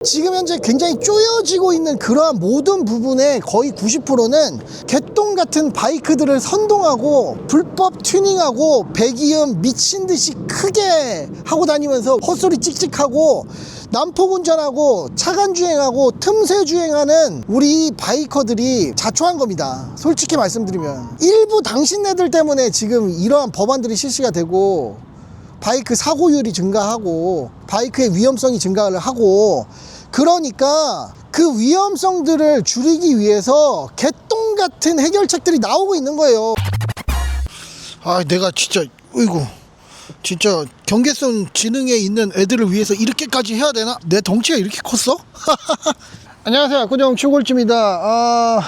지금 현재 굉장히 쪼여지고 있는 그러한 모든 부분의 거의 90%는 개똥 같은 바이크들을 선동하고 불법 튜닝하고 배기음 미친듯이 크게 하고 다니면서 헛소리 찍찍하고 난폭 운전하고 차간 주행하고 틈새 주행하는 우리 바이커들이 자초한 겁니다. 솔직히 말씀드리면 일부 당신네들 때문에 지금 이러한 법안들이 실시가 되고 바이크 사고율이 증가하고 바이크의 위험성이 증가를 하고, 그러니까 그 위험성들을 줄이기 위해서 개똥 같은 해결책들이 나오고 있는 거예요. 아, 내가 진짜 진짜 경계선 지능에 있는 애들을 위해서 이렇게까지 해야 되나? 내 덩치가 이렇게 컸어? 안녕하세요, 압구정 추골주입니다.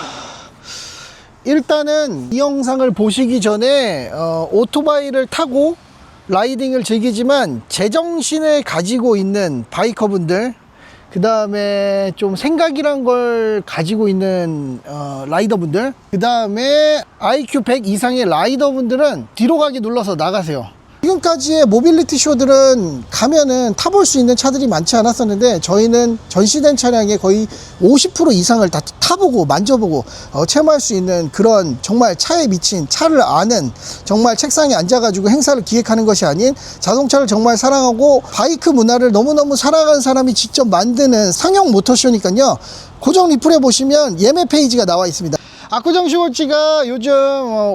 일단은 이 영상을 보시기 전에 오토바이를 타고 라이딩을 즐기지만 제정신을 가지고 있는 바이커분들, 그 다음에 좀 생각이란 걸 가지고 있는 라이더분들, 그 다음에 IQ 100 이상의 라이더분들은 뒤로 가기 눌러서 나가세요. 지금까지의 모빌리티 쇼들은 가면은 타볼 수 있는 차들이 많지 않았었는데, 저희는 전시된 차량의 거의 50% 이상을 다 타보고 만져보고 체험할 수 있는 그런 정말 차에 미친, 차를 아는, 정말 책상에 앉아가지고 행사를 기획하는 것이 아닌 자동차를 정말 사랑하고 바이크 문화를 너무너무 사랑하는 사람이 직접 만드는 상용 모터쇼니까요. 고정 리플에 보시면 예매 페이지가 나와 있습니다. 압구정 슈골지가 요즘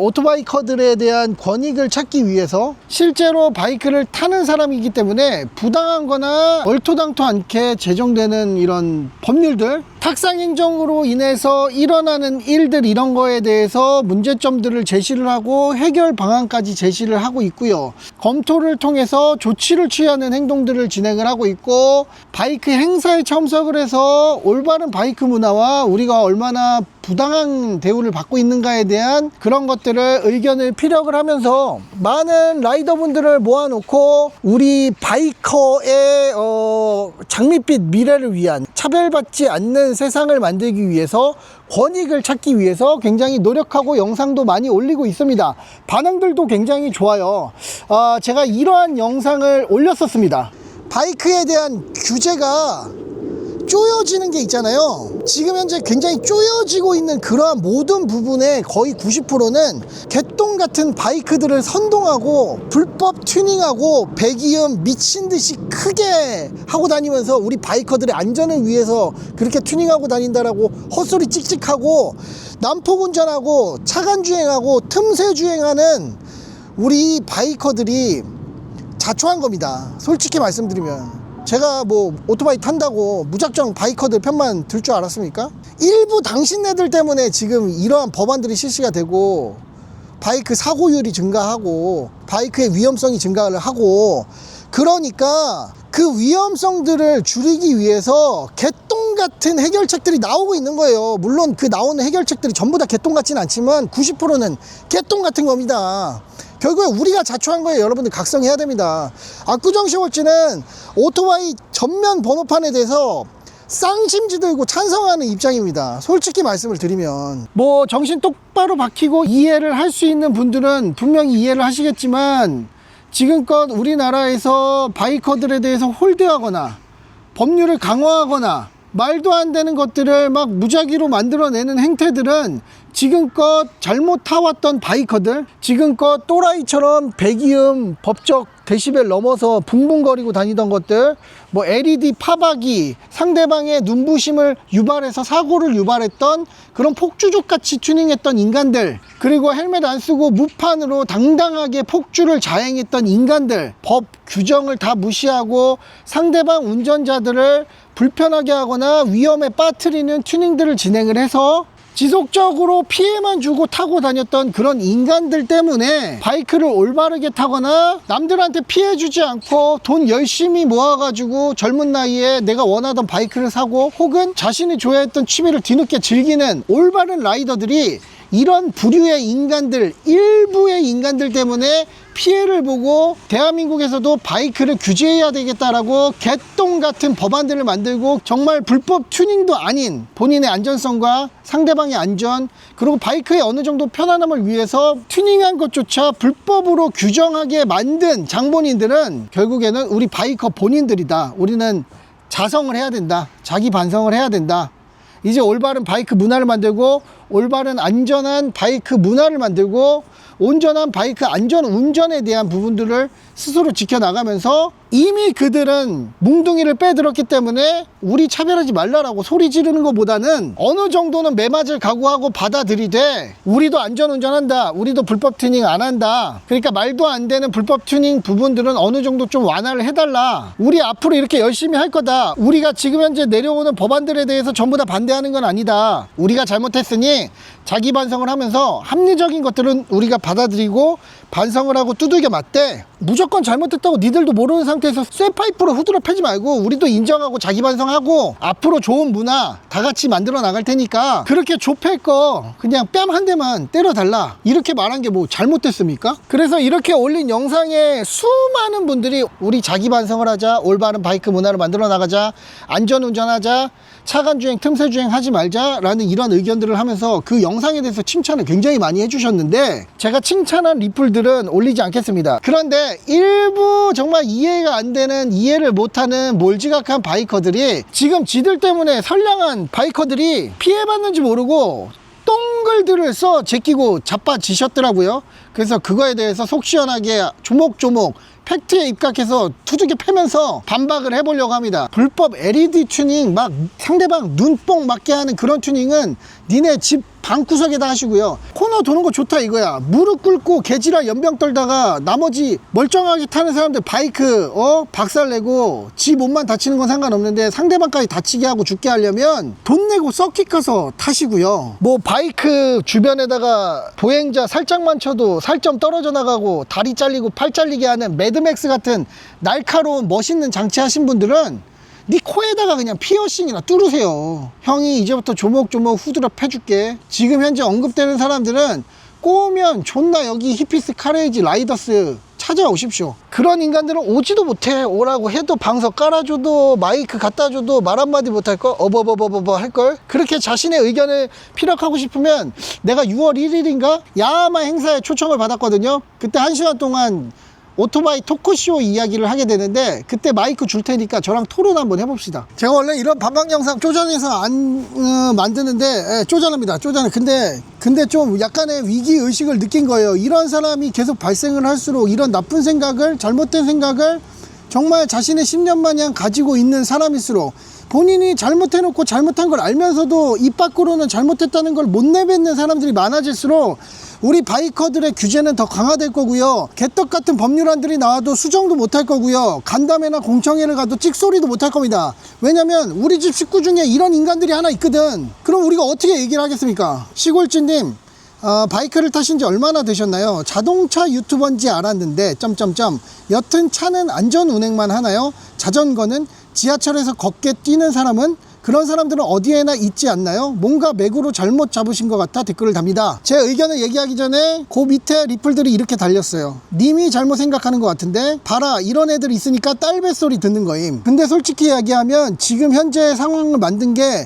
오토바이커들에 대한 권익을 찾기 위해서 실제로 바이크를 타는 사람이기 때문에 부당한 거나 얼토당토 않게 제정되는 이런 법률들, 탁상 행정으로 인해서 일어나는 일들, 이런 거에 대해서 문제점들을 제시를 하고 해결 방안까지 제시를 하고 있고요. 검토를 통해서 조치를 취하는 행동들을 진행을 하고 있고, 바이크 행사에 참석을 해서 올바른 바이크 문화와 우리가 얼마나 부당한 대우를 받고 있는가에 대한 그런 것들을 의견을 피력을 하면서 많은 라이더분들을 모아놓고 우리 바이커의 장밋빛 미래를 위한, 차별받지 않는 세상을 만들기 위해서, 권익을 찾기 위해서 굉장히 노력하고 영상도 많이 올리고 있습니다. 반응들도 굉장히 좋아요. 제가 이러한 영상을 올렸었습니다. 바이크에 대한 규제가 쪼여지는 게 있잖아요. 지금 현재 굉장히 쪼여지고 있는 그러한 모든 부분의 거의 90%는 개똥 같은 바이크들을 선동하고 불법 튜닝하고 배기음 미친듯이 크게 하고 다니면서 우리 바이커들의 안전을 위해서 그렇게 튜닝하고 다닌다라고 헛소리 찍찍하고 난폭 운전하고 차간 주행하고 틈새 주행하는 우리 바이커들이 자초한 겁니다. 솔직히 말씀드리면 제가 뭐 오토바이 탄다고 무작정 바이커들 편만 들 줄 알았습니까? 일부 당신네들 때문에 지금 이러한 법안들이 실시가 되고 바이크 사고율이 증가하고 바이크의 위험성이 증가를 하고, 그러니까 그 위험성들을 줄이기 위해서 개똥 같은 해결책들이 나오고 있는 거예요. 물론 그 나오는 해결책들이 전부 다 개똥 같지는 않지만 90%는 개똥 같은 겁니다. 결국에 우리가 자초한 거예요. 여러분들 각성해야 됩니다. 압구정 슈골지는 오토바이 전면 번호판에 대해서 쌍심지 들고 찬성하는 입장입니다. 솔직히 말씀을 드리면 뭐 정신 똑바로 박히고 이해를 할 수 있는 분들은 분명히 이해를 하시겠지만, 지금껏 우리나라에서 바이커들에 대해서 홀대하거나 법률을 강화하거나 말도 안 되는 것들을 막 무작위로 만들어내는 행태들은 지금껏 잘못 타왔던 바이커들, 지금껏 또라이처럼 배기음 법적 데시벨 넘어서 붕붕거리고 다니던 것들, 뭐 LED 파박이 상대방의 눈부심을 유발해서 사고를 유발했던 그런 폭주족같이 튜닝했던 인간들, 그리고 헬멧 안 쓰고 무판으로 당당하게 폭주를 자행했던 인간들, 법 규정을 다 무시하고 상대방 운전자들을 불편하게 하거나 위험에 빠뜨리는 튜닝들을 진행을 해서 지속적으로 피해만 주고 타고 다녔던 그런 인간들 때문에 바이크를 올바르게 타거나 남들한테 피해 주지 않고 돈 열심히 모아가지고 젊은 나이에 내가 원하던 바이크를 사고 혹은 자신이 좋아했던 취미를 뒤늦게 즐기는 올바른 라이더들이 이런 부류의 인간들, 일부의 인간들 때문에 피해를 보고 대한민국에서도 바이크를 규제해야 되겠다라고 개똥 같은 법안들을 만들고, 정말 불법 튜닝도 아닌 본인의 안전성과 상대방의 안전, 그리고 바이크의 어느 정도 편안함을 위해서 튜닝한 것조차 불법으로 규정하게 만든 장본인들은 결국에는 우리 바이커 본인들이다. 우리는 자성을 해야 된다. 자기 반성을 해야 된다. 이제 올바른 바이크 문화를 만들고 올바른 안전한 바이크 문화를 만들고 온전한 바이크 안전 운전에 대한 부분들을 스스로 지켜나가면서 이미 그들은 뭉둥이를 빼들었기 때문에 우리 차별하지 말라라고 소리 지르는 것보다는 어느 정도는 매맞을 각오하고 받아들이되 우리도 안전 운전한다, 우리도 불법 튜닝 안 한다, 그러니까 말도 안 되는 불법 튜닝 부분들은 어느 정도 좀 완화를 해달라, 우리 앞으로 이렇게 열심히 할 거다, 우리가 지금 현재 내려오는 법안들에 대해서 전부 다 반대하는 건 아니다, 우리가 잘못했으니 자기 반성을 하면서 합리적인 것들은 우리가 받아들이고 반성을 하고 두들겨 맞대. 무조건 잘못했다고 니들도 모르는 상태에서 쇠파이프로 후드려 패지 말고 우리도 인정하고 자기 반성하고 앞으로 좋은 문화 다 같이 만들어 나갈 테니까 그렇게 좁힐 거 그냥 뺨 한 대만 때려달라, 이렇게 말한 게 뭐 잘못됐습니까? 그래서 이렇게 올린 영상에 수많은 분들이 우리 자기 반성을 하자, 올바른 바이크 문화를 만들어 나가자, 안전운전하자, 차간주행 틈새주행 하지 말자 라는 이런 의견들을 하면서 그 영상에 대해서 칭찬을 굉장히 많이 해주셨는데 제가 칭찬한 리플들은 올리지 않겠습니다. 그런데 일부 정말 이해가 안 되는, 이해를 못하는 몰지각한 바이커들이 지금 지들 때문에 선량한 바이커들이 피해받는지 모르고 똥글들을 써 제끼고 자빠지셨더라고요. 그래서 그거에 대해서 속 시원하게 조목조목 팩트에 입각해서 투둑에 패면서 반박을 해보려고 합니다. 불법 LED 튜닝 막 상대방 눈뽕 맞게 하는 그런 튜닝은 니네 집 방구석에다 하시고요. 코너 도는 거 좋다 이거야. 무릎 꿇고 개지랄 연병 떨다가 나머지 멀쩡하게 타는 사람들 바이크 박살내고 지 몸만 다치는 건 상관없는데 상대방까지 다치게 하고 죽게 하려면 돈 내고 서킷 가서 타시고요. 뭐 바이크 주변에다가 보행자 살짝만 쳐도 살점 떨어져 나가고 다리 잘리고 팔 잘리게 하는 매드맥스 같은 날카로운 멋있는 장치 하신 분들은 네 코에다가 그냥 피어싱이나 뚫으세요. 형이 이제부터 조목조목 후드려 패줄게. 지금 현재 언급되는 사람들은 꼬우면 존나 여기 히피스 카레이지 라이더스 찾아오십시오. 그런 인간들은 오지도 못해. 오라고 해도 방석 깔아줘도 마이크 갖다줘도 말 한마디 못할걸? 어버버버버버 할걸? 그렇게 자신의 의견을 피력하고 싶으면 내가 6월 1일인가 야마 행사에 초청을 받았거든요. 그때 1시간 동안 오토바이 토크쇼 이야기를 하게 되는데 그때 마이크 줄 테니까 저랑 토론 한번 해봅시다. 제가 원래 이런 반박 영상 쪼잔해서 안 만드는데 쪼잔합니다. 쪼잔해. 근데 좀 약간의 위기의식을 느낀 거예요. 이런 사람이 계속 발생을 할수록 이런 나쁜 생각을, 잘못된 생각을 정말 자신의 10년 마냥 가지고 있는 사람일수록 본인이 잘못해놓고 잘못한 걸 알면서도 입 밖으로는 잘못했다는 걸 못 내뱉는 사람들이 많아질수록 우리 바이커들의 규제는 더 강화될 거고요. 개떡 같은 법률안들이 나와도 수정도 못할 거고요. 간담회나 공청회를 가도 찍소리도 못할 겁니다. 왜냐면 우리 집 식구 중에 이런 인간들이 하나 있거든. 그럼 우리가 어떻게 얘기를 하겠습니까? 시골주님, 바이크를 타신 지 얼마나 되셨나요? 자동차 유튜버인지 알았는데 여튼 차는 안전 운행만 하나요? 자전거는? 지하철에서 걷게 뛰는 사람은? 그런 사람들은 어디에나 있지 않나요? 뭔가 맥으로 잘못 잡으신 것 같아 댓글을 답니다. 제 의견을 얘기하기 전에 그 밑에 리플들이 이렇게 달렸어요. 님이 잘못 생각하는 것 같은데 봐라, 이런 애들 있으니까 딸뱃소리 듣는 거임. 근데 솔직히 이야기하면 지금 현재 상황을 만든 게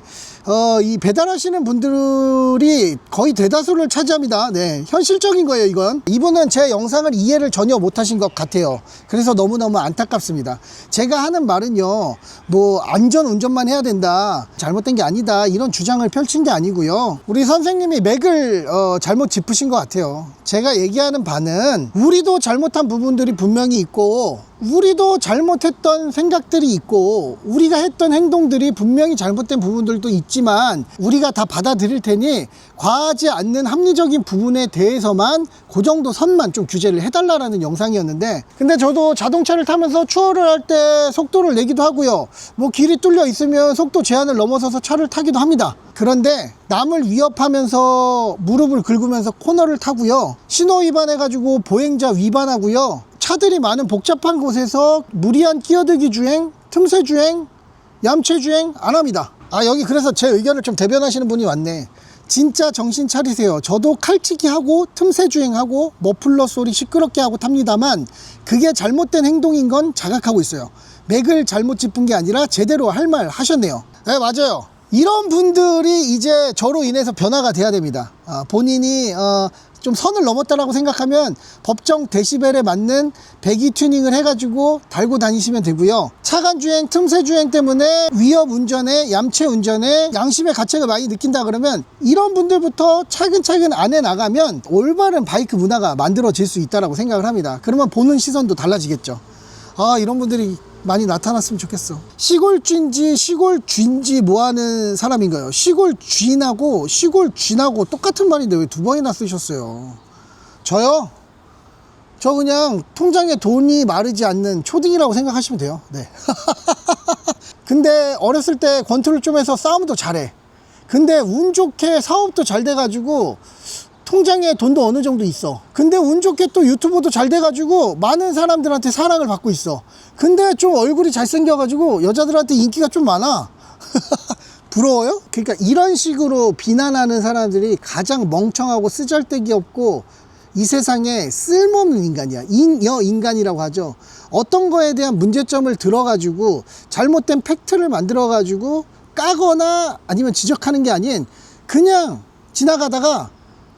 이 배달하시는 분들이 거의 대다수를 차지합니다. 네, 현실적인 거예요. 이분은 제 영상을 이해를 전혀 못하신 것 같아요. 그래서 너무너무 안타깝습니다. 제가 하는 말은요, 뭐 안전 운전만 해야 된다, 잘못된 게 아니다, 이런 주장을 펼친 게 아니고요. 우리 선생님이 맥을 잘못 짚으신 것 같아요. 제가 얘기하는 바는 우리도 잘못한 부분들이 분명히 있고 우리도 잘못했던 생각들이 있고 우리가 했던 행동들이 분명히 잘못된 부분들도 있지만 우리가 다 받아들일 테니 과하지 않는 합리적인 부분에 대해서만 그 정도 선만 좀 규제를 해달라는 영상이었는데, 근데 저도 자동차를 타면서 추월을 할 때 속도를 내기도 하고요, 뭐 길이 뚫려 있으면 속도 제한을 넘어서서 차를 타기도 합니다. 그런데 남을 위협하면서 무릎을 긁으면서 코너를 타고요, 신호 위반해가지고 보행자 위반하고요, 차들이 많은 복잡한 곳에서 무리한 끼어들기 주행, 틈새 주행, 얌체 주행 안 합니다. 여기 그래서 제 의견을 좀 대변하시는 분이 왔네. 진짜 정신 차리세요. 저도 칼치기 하고 틈새 주행하고 머플러 소리 시끄럽게 하고 탑니다만 그게 잘못된 행동인 건 자각하고 있어요. 맥을 잘못 짚은 게 아니라 제대로 할 말 하셨네요. 네, 맞아요. 이런 분들이 이제 저로 인해서 변화가 돼야 됩니다. 본인이 좀 선을 넘었다라고 생각하면 법정 데시벨에 맞는 배기 튜닝을 해가지고 달고 다니시면 되고요. 차간 주행, 틈새 주행 때문에 위협 운전에, 얌체 운전에 양심의 가책을 많이 느낀다 그러면 이런 분들부터 차근차근 안에 나가면 올바른 바이크 문화가 만들어질 수 있다고 생각을 합니다. 그러면 보는 시선도 달라지겠죠. 이런 분들이 많이 나타났으면 좋겠어. 시골쥐인지 시골쥐인지 뭐하는 사람인가요? 시골쥐인하고 시골쥐인하고 똑같은 말인데 왜 두 번이나 쓰셨어요? 저요? 저 그냥 통장에 돈이 마르지 않는 초딩이라고 생각하시면 돼요. 네. 근데 어렸을 때 권투를 좀 해서 싸움도 잘해. 근데 운 좋게 사업도 잘 돼가지고 통장에 돈도 어느 정도 있어. 근데 운 좋게 또 유튜브도 잘 돼가지고 많은 사람들한테 사랑을 받고 있어. 근데 좀 얼굴이 잘생겨가지고 여자들한테 인기가 좀 많아. 부러워요? 그러니까 이런 식으로 비난하는 사람들이 가장 멍청하고 쓰잘데기 없고 이 세상에 쓸모없는 인간이야. 인간이라고 하죠. 어떤 거에 대한 문제점을 들어가지고 잘못된 팩트를 만들어가지고 까거나 아니면 지적하는 게 아닌 그냥 지나가다가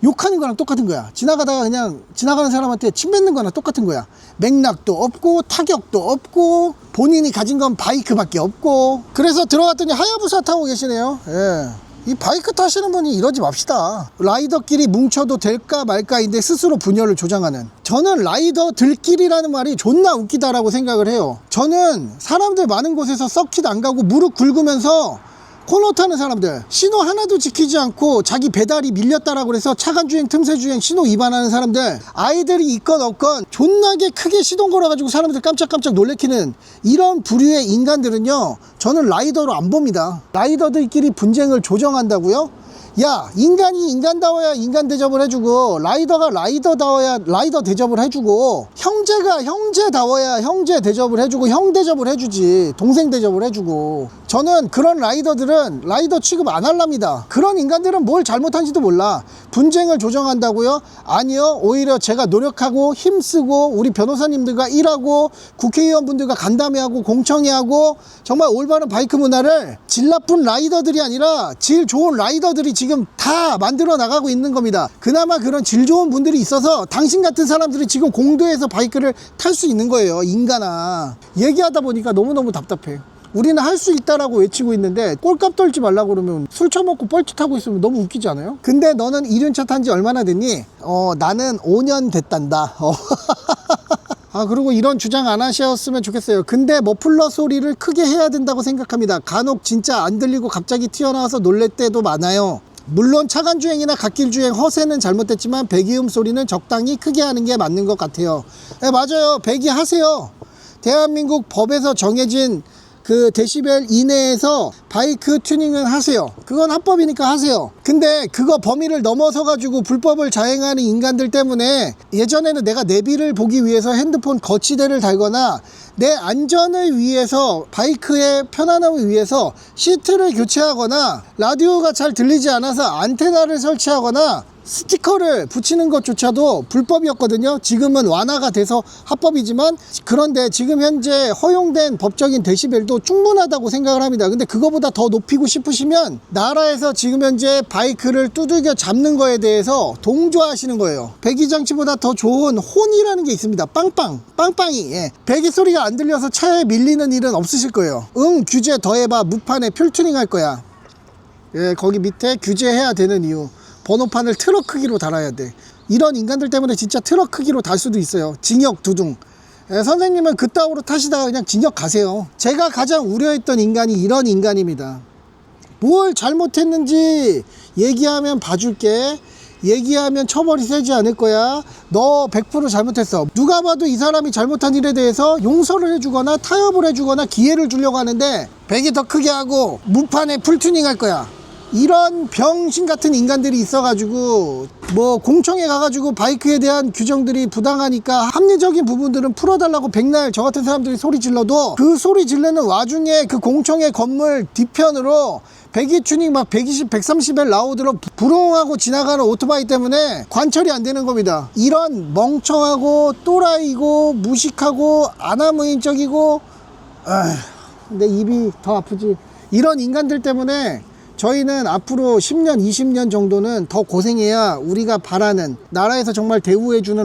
욕하는 거랑 똑같은 거야. 지나가다가 그냥 지나가는 사람한테 침 뱉는 거랑 똑같은 거야. 맥락도 없고 타격도 없고 본인이 가진 건 바이크밖에 없고. 그래서 들어갔더니 하야부사 타고 계시네요. 예. 이 바이크 타시는 분이 이러지 맙시다. 라이더끼리 뭉쳐도 될까 말까인데 스스로 분열을 조장하는. 저는 라이더들끼리라는 말이 존나 웃기다라고 생각을 해요. 저는 사람들 많은 곳에서 서킷 안 가고 무릎 꿇으면서 코너 타는 사람들, 신호 하나도 지키지 않고 자기 배달이 밀렸다라고 해서 차간주행, 틈새주행, 신호 위반하는 사람들, 아이들이 있건 없건 존나게 크게 시동 걸어가지고 사람들 깜짝깜짝 놀래키는 이런 부류의 인간들은요, 저는 라이더로 안 봅니다. 라이더들끼리 분쟁을 조정한다고요? 야, 인간이 인간다워야 인간 대접을 해주고 라이더가 라이더다워야 라이더 대접을 해주고 형제가 형제다워야 형제 대접을 해주고 형 대접을 해주지, 동생 대접을 해주고. 저는 그런 라이더들은 라이더 취급 안 할랍니다. 그런 인간들은 뭘 잘못한지도 몰라. 분쟁을 조정한다고요? 아니요. 오히려 제가 노력하고 힘쓰고 우리 변호사님들과 일하고 국회의원분들과 간담회하고 공청회하고 정말 올바른 바이크 문화를 질 나쁜 라이더들이 아니라 질 좋은 라이더들이 지금 다 만들어 나가고 있는 겁니다. 그나마 그런 질 좋은 분들이 있어서 당신 같은 사람들이 지금 공도에서 바이크를 탈 수 있는 거예요. 인간아. 얘기하다 보니까 너무너무 답답해. 우리는 할 수 있다라고 외치고 있는데 꼴값 떨지 말라고 그러면 술 처먹고 뻘짓하고 있으면 너무 웃기지 않아요? 근데 너는 이륜차 탄 지 얼마나 됐니? 나는 5년 됐단다. 그리고 이런 주장 안 하셨으면 좋겠어요. 근데 머플러 소리를 크게 해야 된다고 생각합니다. 간혹 진짜 안 들리고 갑자기 튀어나와서 놀랄 때도 많아요. 물론 차간주행이나 갓길주행 허세는 잘못됐지만 배기음 소리는 적당히 크게 하는 게 맞는 것 같아요. 네, 맞아요. 배기 하세요. 대한민국 법에서 정해진 그 데시벨 이내에서 바이크 튜닝은 하세요. 그건 합법이니까 하세요. 근데 그거 범위를 넘어서 가지고 불법을 자행하는 인간들 때문에 예전에는 내가 내비를 보기 위해서 핸드폰 거치대를 달거나 내 안전을 위해서 바이크의 편안함을 위해서 시트를 교체하거나 라디오가 잘 들리지 않아서 안테나를 설치하거나 스티커를 붙이는 것조차도 불법이었거든요. 지금은 완화가 돼서 합법이지만, 그런데 지금 현재 허용된 법적인 데시벨도 충분하다고 생각을 합니다. 근데 그거보다 더 높이고 싶으시면 나라에서 지금 현재 바이크를 두들겨 잡는 거에 대해서 동조하시는 거예요. 배기장치보다 더 좋은 혼이라는 게 있습니다. 빵빵이. 예. 배기 소리가 안 들려서 차에 밀리는 일은 없으실 거예요. 규제 더해봐. 무판에 풀튜닝 할 거야. 예, 거기 밑에 규제해야 되는 이유. 번호판을 트럭 크기로 달아야 돼. 이런 인간들 때문에 진짜 트럭 크기로 달 수도 있어요. 징역 두둥. 선생님은 그따구로 타시다가 그냥 징역 가세요. 제가 가장 우려했던 인간이 이런 인간입니다. 뭘 잘못했는지 얘기하면 봐줄게. 얘기하면 처벌이 세지 않을 거야. 너 100% 잘못했어. 누가 봐도 이 사람이 잘못한 일에 대해서 용서를 해주거나 타협을 해주거나 기회를 주려고 하는데 배기 더 크게 하고 무판에 풀튜닝 할 거야. 이런 병신 같은 인간들이 있어가지고 뭐 공청회 가가지고 바이크에 대한 규정들이 부당하니까 합리적인 부분들은 풀어달라고 백날 저 같은 사람들이 소리 질러도 그 소리 지르는 와중에 그 공청회 건물 뒤편으로 배기 튜닝 막 120, 130에 나오도록 부릉하고 지나가는 오토바이 때문에 관철이 안 되는 겁니다. 이런 멍청하고 또라이고 무식하고 아나무인적이고 내 입이 더 아프지. 이런 인간들 때문에 저희는 앞으로 10년 20년 정도는 더 고생해야 우리가 바라는 나라에서 정말 대우해주는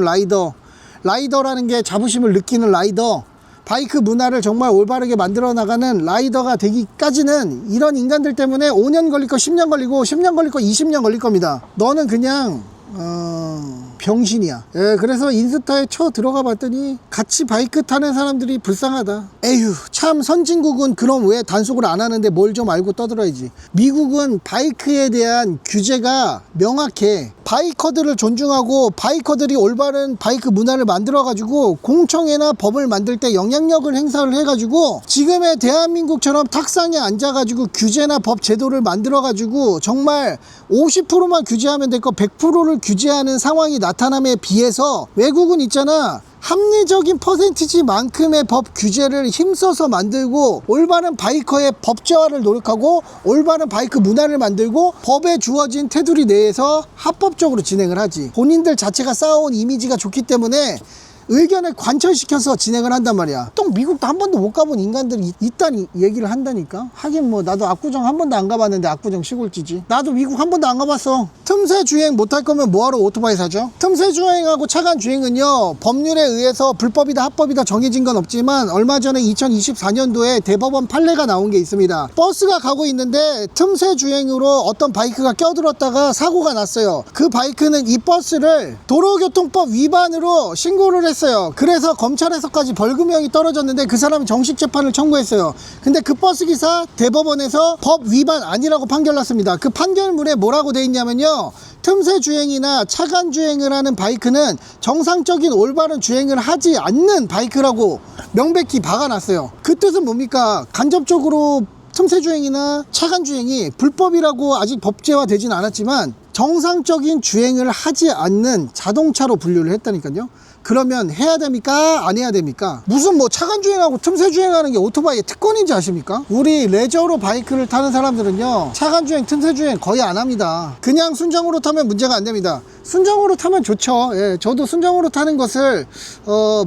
라이더라는 게 자부심을 느끼는 라이더, 바이크 문화를 정말 올바르게 만들어 나가는 라이더가 되기까지는 이런 인간들 때문에 5년 걸릴 거 10년 걸리고 10년 걸릴 거 20년 걸릴 겁니다. 너는 그냥 병신이야. 예, 그래서 인스타에 쳐 들어가 봤더니 같이 바이크 타는 사람들이 불쌍하다. 에휴, 참 선진국은 그럼 왜 단속을 안 하는데 뭘 좀 알고 떠들어야지. 미국은 바이크에 대한 규제가 명확해. 바이커들을 존중하고 바이커들이 올바른 바이크 문화를 만들어 가지고 공청회나 법을 만들 때 영향력을 행사를 해 가지고 지금의 대한민국처럼 탁상에 앉아 가지고 규제나 법 제도를 만들어 가지고 정말 50%만 규제하면 될 거 100%를 규제하는 상황이 나타남에 비해서 외국은 있잖아, 합리적인 퍼센티지만큼의 법 규제를 힘써서 만들고 올바른 바이커의 법제화를 노력하고 올바른 바이크 문화를 만들고 법에 주어진 테두리 내에서 합법적으로 진행을 하지. 본인들 자체가 쌓아온 이미지가 좋기 때문에 의견을 관철시켜서 진행을 한단 말이야. 또 미국도 한 번도 못 가본 인간들이 있다니 얘기를 한다니까. 하긴 뭐 나도 압구정 한 번도 안 가봤는데 압구정 시골지지. 나도 미국 한 번도 안 가봤어. 틈새 주행 못할 거면 뭐하러 오토바이 사죠? 틈새 주행하고 차간 주행은요, 법률에 의해서 불법이다 합법이다 정해진 건 없지만 얼마 전에 2024년도에 대법원 판례가 나온 게 있습니다. 버스가 가고 있는데 틈새 주행으로 어떤 바이크가 껴들었다가 사고가 났어요. 그 바이크는 이 버스를 도로교통법 위반으로 신고를 했어요. 그래서 검찰에서까지 벌금형이 떨어졌는데 그 사람이 정식 재판을 청구했어요. 근데 그 버스기사 대법원에서 법 위반 아니라고 판결 났습니다. 그 판결문에 뭐라고 돼 있냐면요, 틈새 주행이나 차간 주행을 하는 바이크는 정상적인 올바른 주행을 하지 않는 바이크라고 명백히 박아놨어요. 그 뜻은 뭡니까? 간접적으로 틈새 주행이나 차간 주행이 불법이라고 아직 법제화 되진 않았지만 정상적인 주행을 하지 않는 자동차로 분류를 했다니까요. 그러면 해야 됩니까? 안 해야 됩니까? 무슨 뭐 차간 주행하고 틈새 주행하는 게 오토바이의 특권인지 아십니까? 우리 레저로 바이크를 타는 사람들은요, 차간 주행, 틈새 주행 거의 안 합니다. 그냥 순정으로 타면 문제가 안 됩니다. 순정으로 타면 좋죠. 예, 저도 순정으로 타는 것을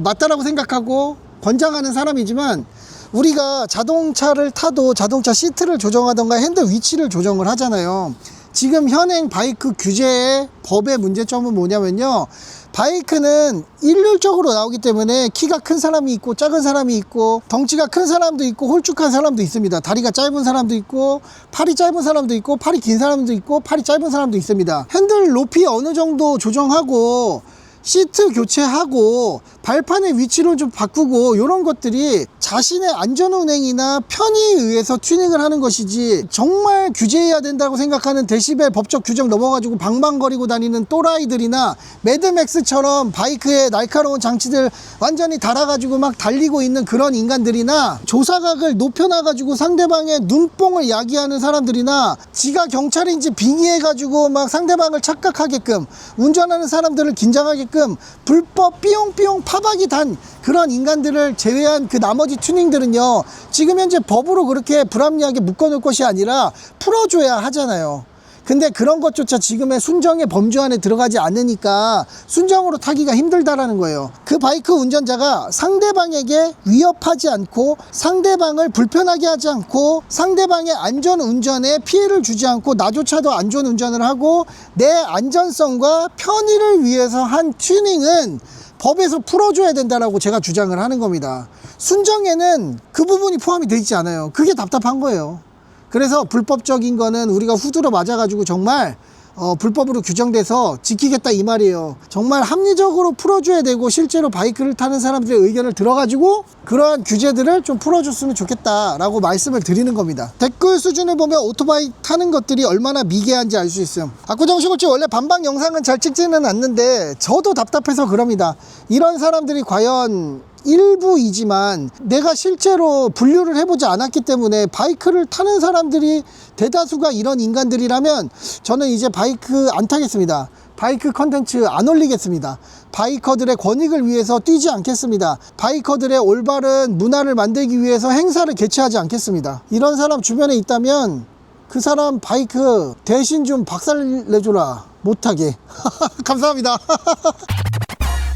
맞다라고 생각하고 권장하는 사람이지만, 우리가 자동차를 타도 자동차 시트를 조정하던가 핸들 위치를 조정을 하잖아요. 지금 현행 바이크 규제의 법의 문제점은 뭐냐면요, 바이크는 일률적으로 나오기 때문에 키가 큰 사람이 있고 작은 사람이 있고 덩치가 큰 사람도 있고 홀쭉한 사람도 있습니다. 다리가 짧은 사람도 있고 팔이 짧은 사람도 있고 팔이 긴 사람도 있고 팔이 짧은 사람도 있습니다. 핸들 높이 어느 정도 조정하고 시트 교체하고 발판의 위치를 좀 바꾸고 이런 것들이 자신의 안전운행이나 편의에 의해서 튜닝을 하는 것이지, 정말 규제해야 된다고 생각하는 데시벨 법적 규정 넘어가지고 방방거리고 다니는 또라이들이나 매드맥스처럼 바이크에 날카로운 장치들 완전히 달아가지고 막 달리고 있는 그런 인간들이나 조사각을 높여놔가지고 상대방의 눈뽕을 야기하는 사람들이나 지가 경찰인지 빙의해가지고 막 상대방을 착각하게끔 운전하는 사람들을 긴장하게끔 불법 삐용삐용 파박이 단 그런 인간들을 제외한 그 나머지 튜닝들은요, 지금 현재 법으로 그렇게 불합리하게 묶어놓을 것이 아니라 풀어줘야 하잖아요. 근데 그런 것조차 지금의 순정의 범주 안에 들어가지 않으니까 순정으로 타기가 힘들다라는 거예요. 그 바이크 운전자가 상대방에게 위협하지 않고 상대방을 불편하게 하지 않고 상대방의 안전 운전에 피해를 주지 않고 나조차도 안전 운전을 하고 내 안전성과 편의를 위해서 한 튜닝은 법에서 풀어줘야 된다라고 제가 주장을 하는 겁니다. 순정에는 그 부분이 포함이 되어 있지 않아요. 그게 답답한 거예요. 그래서 불법적인 거는 우리가 후드로 맞아가지고 정말 불법으로 규정돼서 지키겠다 이 말이에요. 정말 합리적으로 풀어줘야 되고 실제로 바이크를 타는 사람들의 의견을 들어가지고 그러한 규제들을 좀 풀어줬으면 좋겠다라고 말씀을 드리는 겁니다. 댓글 수준을 보면 오토바이 타는 것들이 얼마나 미개한지 알 수 있음. 압구정 시골집 원래 반박 영상은 잘 찍지는 않는데 저도 답답해서 그럽니다. 이런 사람들이 과연 일부이지만 내가 실제로 분류를 해보지 않았기 때문에 바이크를 타는 사람들이 대다수가 이런 인간들이라면 저는 이제 바이크 안 타겠습니다. 바이크 컨텐츠 안 올리겠습니다. 바이커들의 권익을 위해서 뛰지 않겠습니다. 바이커들의 올바른 문화를 만들기 위해서 행사를 개최하지 않겠습니다. 이런 사람 주변에 있다면 그 사람 바이크 대신 좀 박살 내줘라, 못하게. 감사합니다.